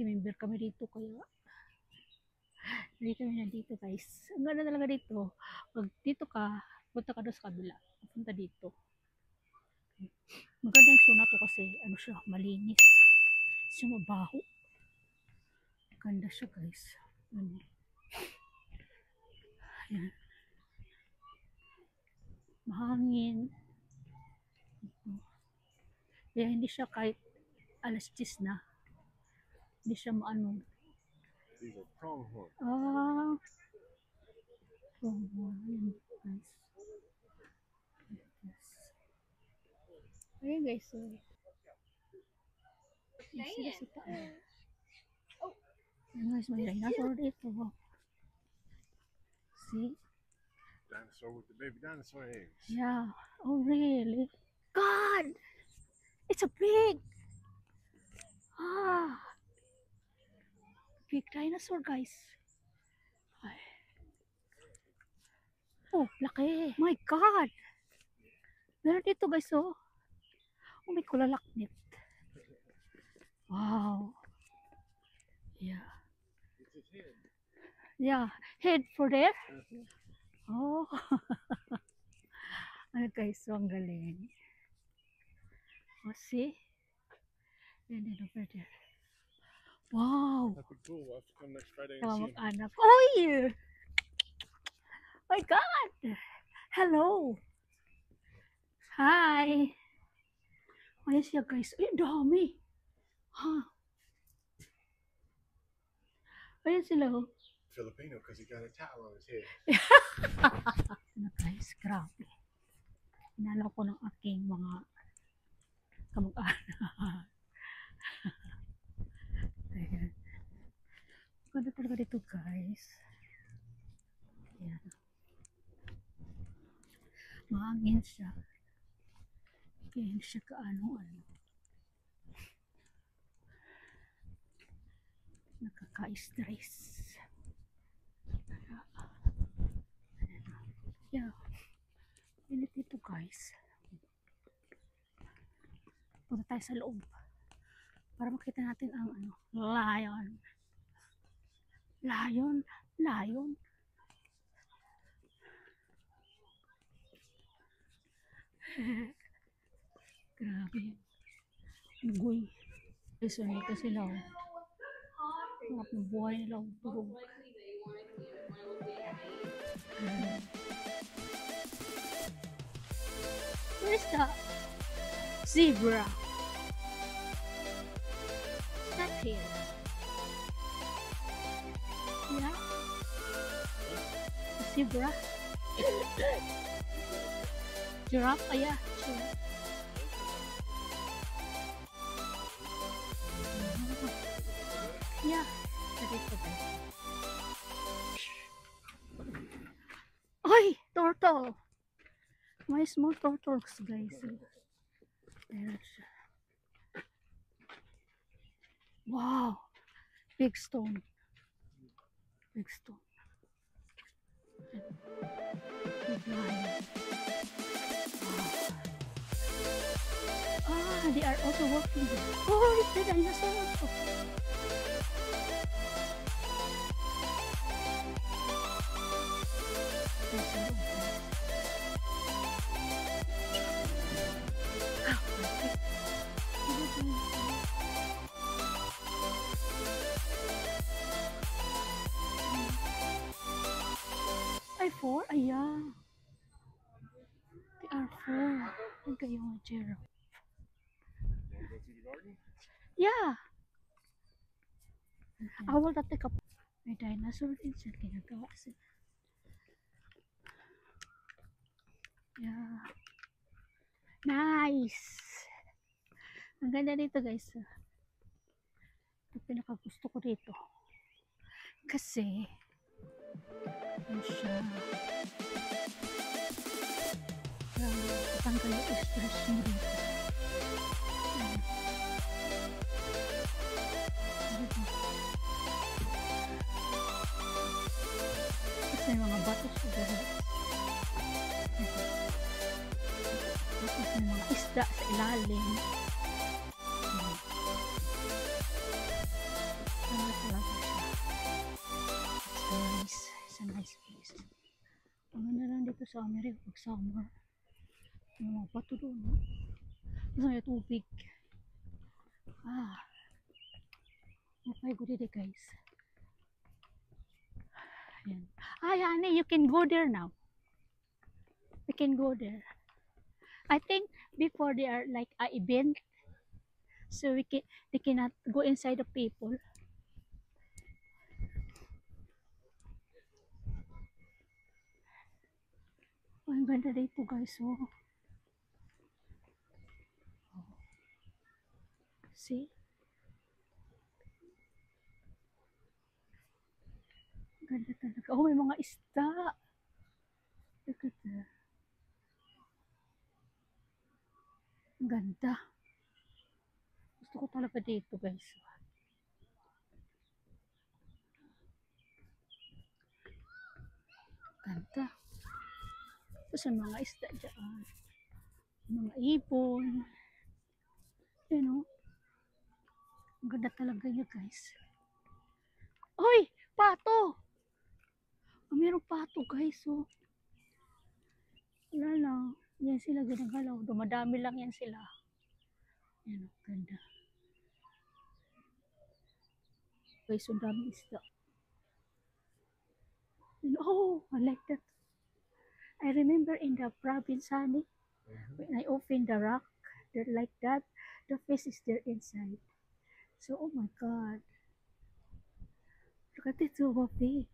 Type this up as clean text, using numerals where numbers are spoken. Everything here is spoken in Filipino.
Kasi member kami dito kaya hindi kami nandito guys. Ang ganda talaga dito. Pag dito ka, punta ka doon sa kabila. Punta dito. Maganda yung sauna to kasi ano siya, malinis. Siya mabaho. Ganda siya guys. Ayan. Mahangin. Kaya hindi siya kahit alas 10 na. Hindi siya maano. These are pronghorn. Ah. Pronghorn. Guys. Ayan guys. So, sila sa taas. Ayan guys, may dinosaur dito. See? Dinosaur with the baby dinosaur eggs. Yeah. Oh really? God! It's a big! Big dinosaur guys. Ay. Oh, laki. My God! Meron dito guys oh. Oh, may kulalaknit. Wow. Yeah. It's his head. Yeah. Head for there? Oh. Ano guys, so ang galing. Oh, see? And then over there. Wow. That'd be cool. We'll have to come next Friday and see him. Anak. Oh, my God. Hello. Hi. Ayan siya guys. Ay, dami. Ha? Ayan sila oh. Filipino because he got a towel on his head. Ano guys, grabe. Inalaw ko ng aking mga kamag-anak. Ayan. Ganda talaga dito guys. Ayan. Mahangin siya. Kaya hindi siya kaano-ano. Nakaka-stress. Yeah. Pilit dito guys. Punta tayo sa loob. Para makita natin ang ano, lion. Lion. Lion. Grabe. Ugoy. So, nito sila. Harap ng buhay nila. Turog. Where's the zebra? It's not here. Yeah. The zebra. Giraffe. Oh, yeah. Giraffe. Yeah. That is okay. Ay! Turtle! May small turtles guys. Ayan siya. Wow! Big stone. Big stone. Big lion. Wow. Ah, they are also walking there. Oh, it's the dinosaur also. Ay, 4? Ayan. They are 4. Ang kayong giraffe. Want to go through the garden? Yeah. I will not take up. May dinosaur din siya. Ginagawa sila. Yeah. Nice. Ang ganda dito guys. Ito pinakagusto ko dito. Kasi ano siya. Tanggal yung stress mo dito. Kasi may mga bato siya dito. Tapos may mga isda sa ilalim. dito sa Amerika pag summer. Yung mga bato doon. No? Gusto niya tubig. Ah. Okay, good day guys. Ayan. Honey, you can go there now. We can go there. I think before they are like a event, so they cannot go inside the people. Oh, ang ganda dito guys. Oh. See? Ganda talaga. Oh, may mga isda. Look at that. Ang ganda. Gusto ko talaga dito guys. Ganda. Tapos ang mga isda dyan. Mga ibon. You know. Ang ganda talaga yun guys. Hoy! Pato! Oh, mayroong pato guys. Oh. Wala lang. Yan sila ginagalaw. Dumadami lang yan sila. Yan. Ganda. Guys, ang dami isda. And, oh, I like that. I remember in the province, honey, when I open the rock, like that, the fish is there inside. So, oh my God. Look at it, so big.